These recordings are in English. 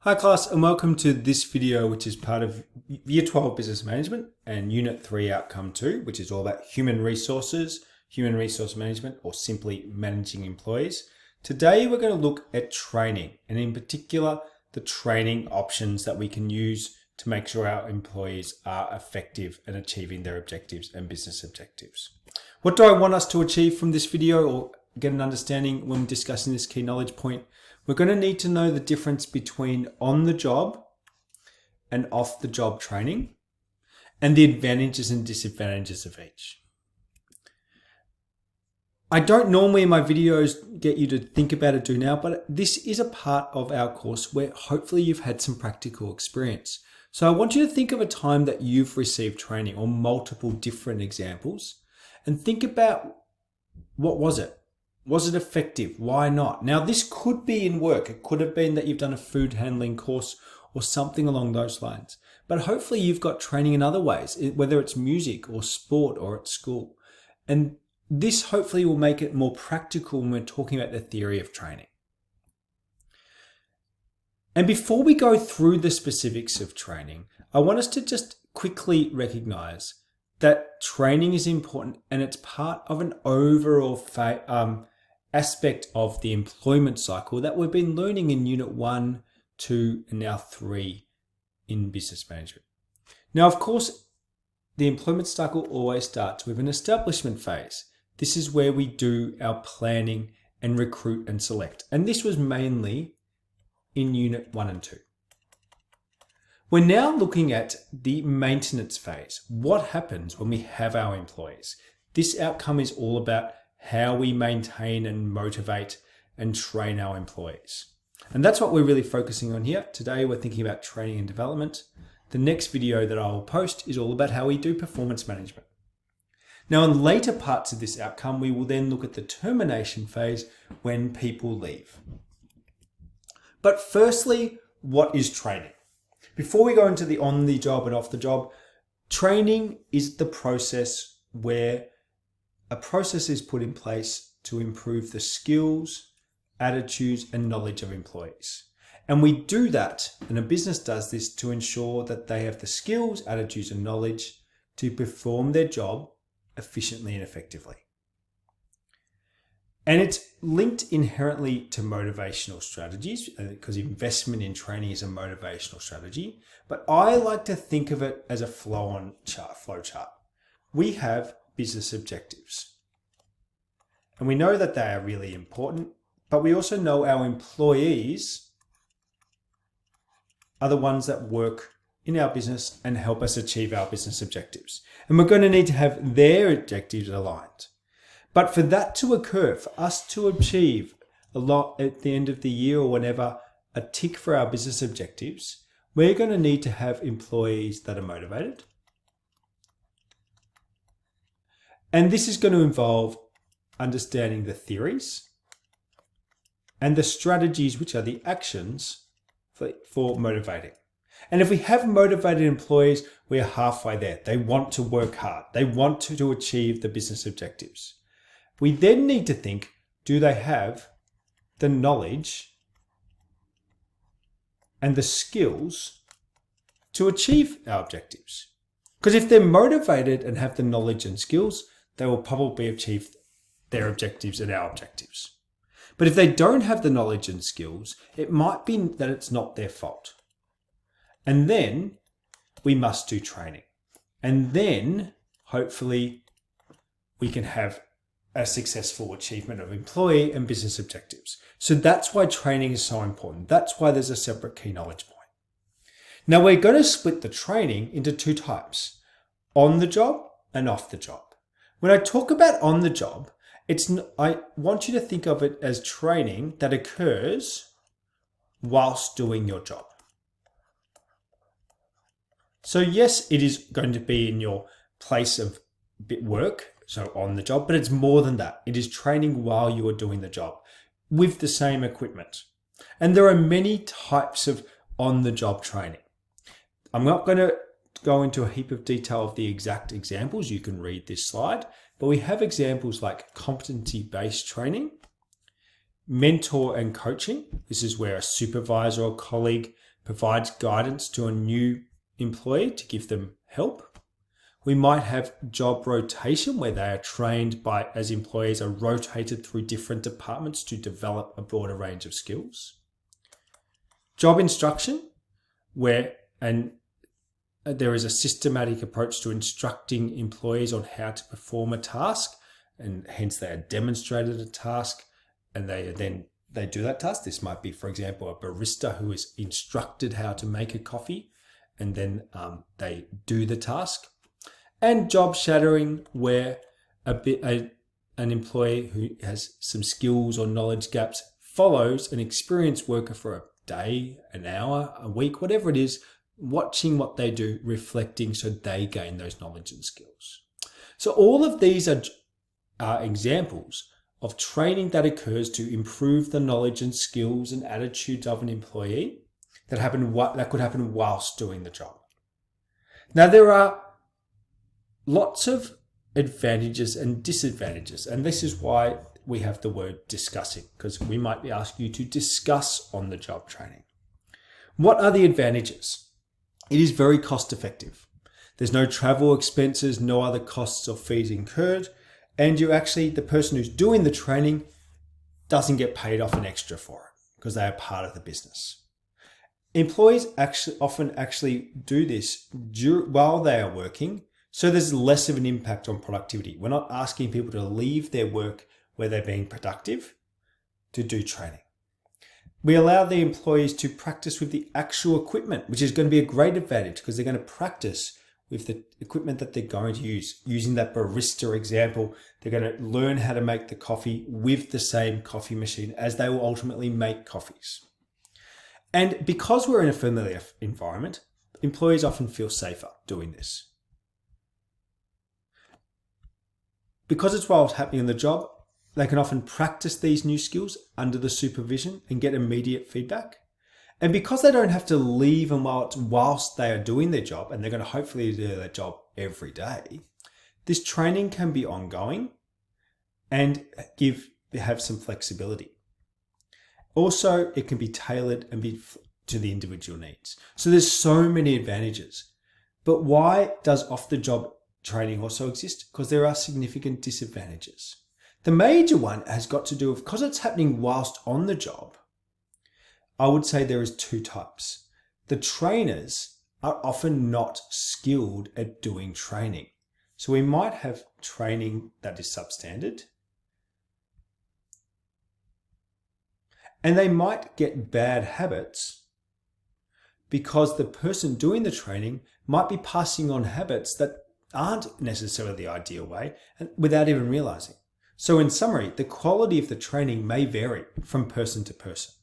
Hi class, and welcome to this video, which is part of Year 12 Business Management and Unit 3 Outcome 2, which is all about human resources, human resource management, or simply managing employees. Today, we're going to look at training, and in particular, the training options that we can use to make sure our employees are effective at achieving their objectives and business objectives. What do I want us to achieve from this video, or get an understanding when discussing this key knowledge point? We're going to need to know the difference between on-the-job and off-the-job training and the advantages and disadvantages of each. I don't normally in my videos get you to think about it, do now, but this is a part of our course where hopefully you've had some practical experience. So I want you to think of a time that you've received training or multiple different examples and think about what was it? Was it effective? Why not? Now, this could be in work. It could have been that you've done a food handling course or something along those lines. But hopefully you've got training in other ways, whether it's music or sport or at school. And this hopefully will make it more practical when we're talking about the theory of training. And before we go through the specifics of training, I want us to just quickly recognize that training is important and it's part of an overall aspect of the employment cycle that we've been learning in Unit 1, 2, and now 3 in business management. Now, of course, the employment cycle always starts with an establishment phase. This is where we do our planning and recruit and select. And this was mainly in Unit 1 and 2. We're now looking at the maintenance phase. What happens when we have our employees? This outcome is all about how we maintain and motivate and train our employees. And that's what we're really focusing on here. Today, we're thinking about training and development. The next video that I will post is all about how we do performance management. Now, in later parts of this outcome, we will then look at the termination phase when people leave. But firstly, what is training? Before we go into the on the job and off the job, training is the process where a process is put in place to improve the skills, attitudes, and knowledge of employees. And we do that, and a business does this to ensure that they have the skills, attitudes, and knowledge to perform their job efficiently and effectively. And it's linked inherently to motivational strategies because investment in training is a motivational strategy. But I like to think of it as a flow chart. We have business objectives. And we know that they are really important, but we also know our employees are the ones that work in our business and help us achieve our business objectives. And we're going to need to have their objectives aligned. But for that to occur, for us to achieve a lot at the end of the year or whenever, a tick for our business objectives, we're going to need to have employees that are motivated. And this is going to involve understanding the theories and the strategies, which are the actions for motivating. And if we have motivated employees, we're halfway there. They want to work hard. They want to achieve the business objectives. We then need to think, do they have the knowledge and the skills to achieve our objectives? Because if they're motivated and have the knowledge and skills, they will probably achieve their objectives and our objectives. But if they don't have the knowledge and skills, it might be that it's not their fault. And then we must do training. And then hopefully we can have a successful achievement of employee and business objectives. So that's why training is so important. That's why there's a separate key knowledge point. Now we're going to split the training into two types, on the job and off the job. When I talk about on the job, I want you to think of it as training that occurs whilst doing your job. So yes, it is going to be in your place of work, so on the job, but it's more than that. It is training while you are doing the job with the same equipment. And there are many types of on-the-job training. I'm not going to go into a heap of detail of the exact examples. You can read this slide, but we have examples like competency-based training, mentor and coaching. This is where a supervisor or colleague provides guidance to a new employee to give them help. We might have job rotation where they are trained as employees are rotated through different departments to develop a broader range of skills. Job instruction, where there is a systematic approach to instructing employees on how to perform a task, and hence they are demonstrated a task and they do that task. This might be, for example, a barista who is instructed how to make a coffee and then they do the task. And job shadowing, where an employee who has some skills or knowledge gaps follows an experienced worker for a day, an hour, a week, whatever it is, watching what they do, reflecting so they gain those knowledge and skills. So all of these are examples of training that occurs to improve the knowledge and skills and attitudes of an employee that could happen whilst doing the job. Now, there are lots of advantages and disadvantages, and this is why we have the word discussing, because we might be asking you to discuss on the job training. What are the advantages? It is very cost effective. There's no travel expenses, no other costs or fees incurred, and the person who's doing the training doesn't get paid off an extra for it because they are part of the business. Employees often do this while they are working, so there's less of an impact on productivity. We're not asking people to leave their work where they're being productive to do training. We allow the employees to practice with the actual equipment, which is going to be a great advantage because they're going to practice with the equipment that they're going to use. Using that barista example, they're going to learn how to make the coffee with the same coffee machine as they will ultimately make coffees. And because we're in a familiar environment, employees often feel safer doing this. Because it's while it's happening on the job, they can often practice these new skills under the supervision and get immediate feedback. And because they don't have to leave and whilst they are doing their job, and they're going to hopefully do their job every day, this training can be ongoing and have some flexibility. Also, it can be tailored and be to the individual needs. So there's so many advantages. But why does off-the-job training also exist? Because there are significant disadvantages. The major one has got to do with, because it's happening whilst on the job, I would say there is two types. The trainers are often not skilled at doing training. So we might have training that is substandard, and they might get bad habits because the person doing the training might be passing on habits that aren't necessarily the ideal way and without even realizing. So in summary, the quality of the training may vary from person to person.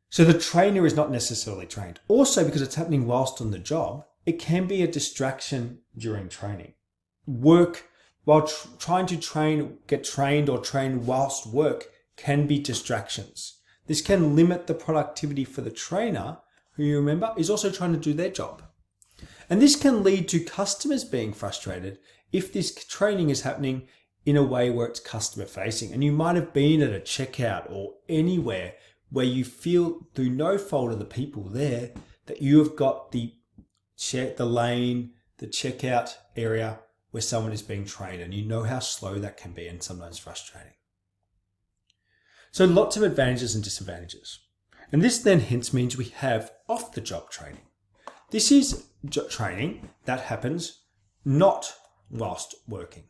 So the trainer is not necessarily trained. Also, because it's happening whilst on the job, it can be a distraction during training. Work, while trying to get trained or train whilst work, can be distractions. This can limit the productivity for the trainer, who you remember is also trying to do their job. And this can lead to customers being frustrated if this training is happening in a way where it's customer facing. And you might have been at a checkout or anywhere where you feel, through no fault of the people there, that you have got the lane, the checkout area where someone is being trained, and you know how slow that can be and sometimes frustrating. So lots of advantages and disadvantages. And this then hence means we have off-the-job training. This is training that happens not whilst working,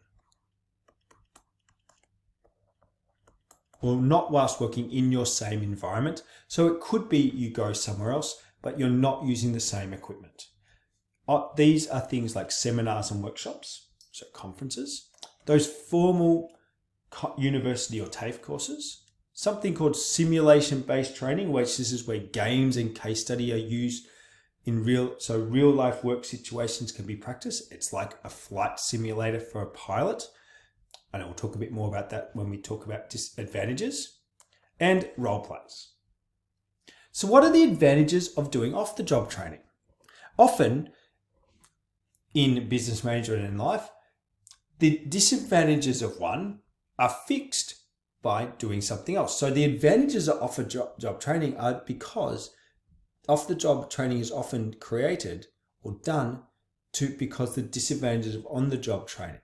or not whilst working in your same environment. So it could be you go somewhere else, but you're not using the same equipment. These are things like seminars and workshops, so conferences, those formal university or TAFE courses, something called simulation-based training, which this is where games and case study are used in real life work situations can be practiced. It's like a flight simulator for a pilot. And we'll talk a bit more about that when we talk about disadvantages, and role plays. So what are the advantages of doing off-the-job training? Often in business management and in life, the disadvantages of one are fixed by doing something else. So the advantages of off-the-job training are because off-the-job training is often created or done because the disadvantages of on-the-job training.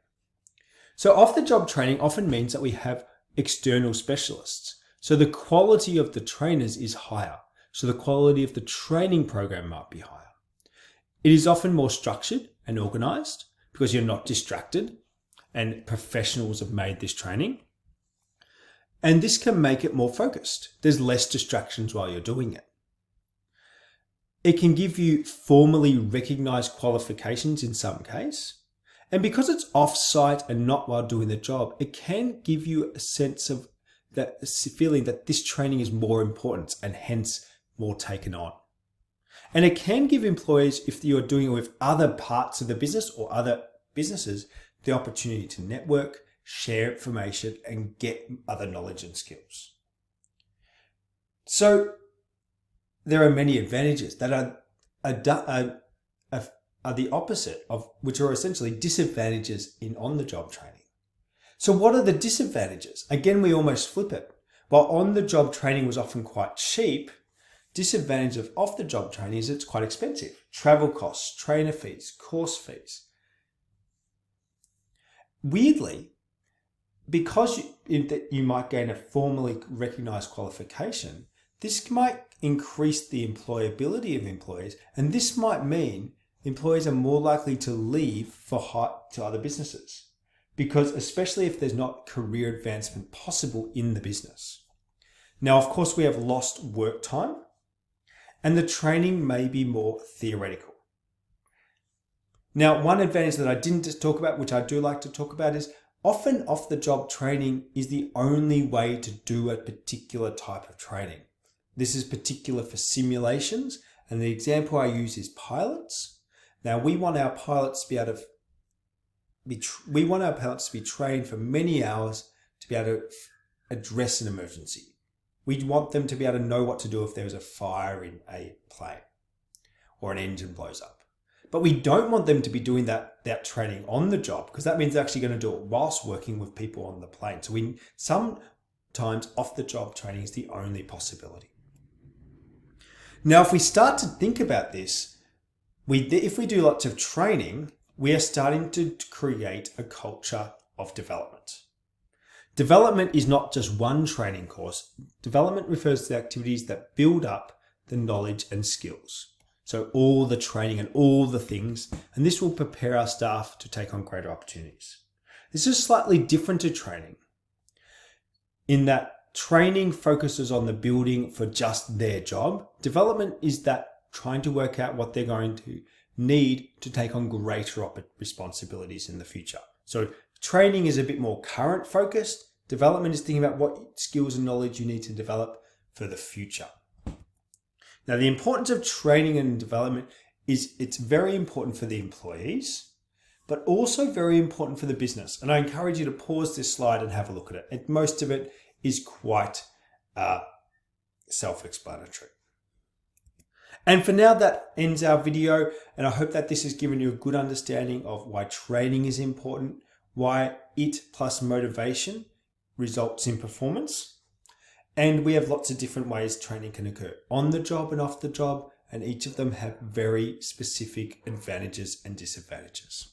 So off-the-job training often means that we have external specialists. So the quality of the trainers is higher. So the quality of the training program might be higher. It is often more structured and organized because you're not distracted and professionals have made this training. And this can make it more focused. There's less distractions while you're doing it. It can give you formally recognized qualifications in some case. And because it's off-site and not while doing the job, it can give you a sense of that feeling that this training is more important and hence more taken on. And it can give employees, if you're doing it with other parts of the business or other businesses, the opportunity to network, share information, and get other knowledge and skills. So there are many advantages that are the opposite of, which are essentially disadvantages in on-the-job training. So what are the disadvantages? Again, we almost flip it. While on-the-job training was often quite cheap, disadvantage of off-the-job training is it's quite expensive. Travel costs, trainer fees, course fees. Weirdly, because you might gain a formally recognized qualification, this might increase the employability of employees, and this might mean employees are more likely to leave to other businesses, because especially if there's not career advancement possible in the business. Now, of course, we have lost work time, and the training may be more theoretical. Now, one advantage that I didn't just talk about, which I do like to talk about, is often off-the-job training is the only way to do a particular type of training. This is particular for simulations, and the example I use is pilots. Now, we want our pilots to be able to be trained for many hours to be able to address an emergency. We want them to be able to know what to do if there's a fire in a plane or an engine blows up. But we don't want them to be doing that training on the job, because that means they're actually going to do it whilst working with people on the plane. So sometimes off-the-job training is the only possibility. Now, if we start to think about this, if we do lots of training, we are starting to create a culture of development. Development is not just one training course. Development refers to the activities that build up the knowledge and skills. So all the training and all the things, and this will prepare our staff to take on greater opportunities. This is slightly different to training in that training focuses on the building for just their job. Development is that trying to work out what they're going to need to take on greater responsibilities in the future. So training is a bit more current focused. Development is thinking about what skills and knowledge you need to develop for the future. Now, the importance of training and development is it's very important for the employees, but also very important for the business. And I encourage you to pause this slide and have a look at it. And most of it is quite self-explanatory. And for now, that ends our video. And I hope that this has given you a good understanding of why training is important, why it plus motivation results in performance. And we have lots of different ways training can occur, on the job and off the job, and each of them have very specific advantages and disadvantages.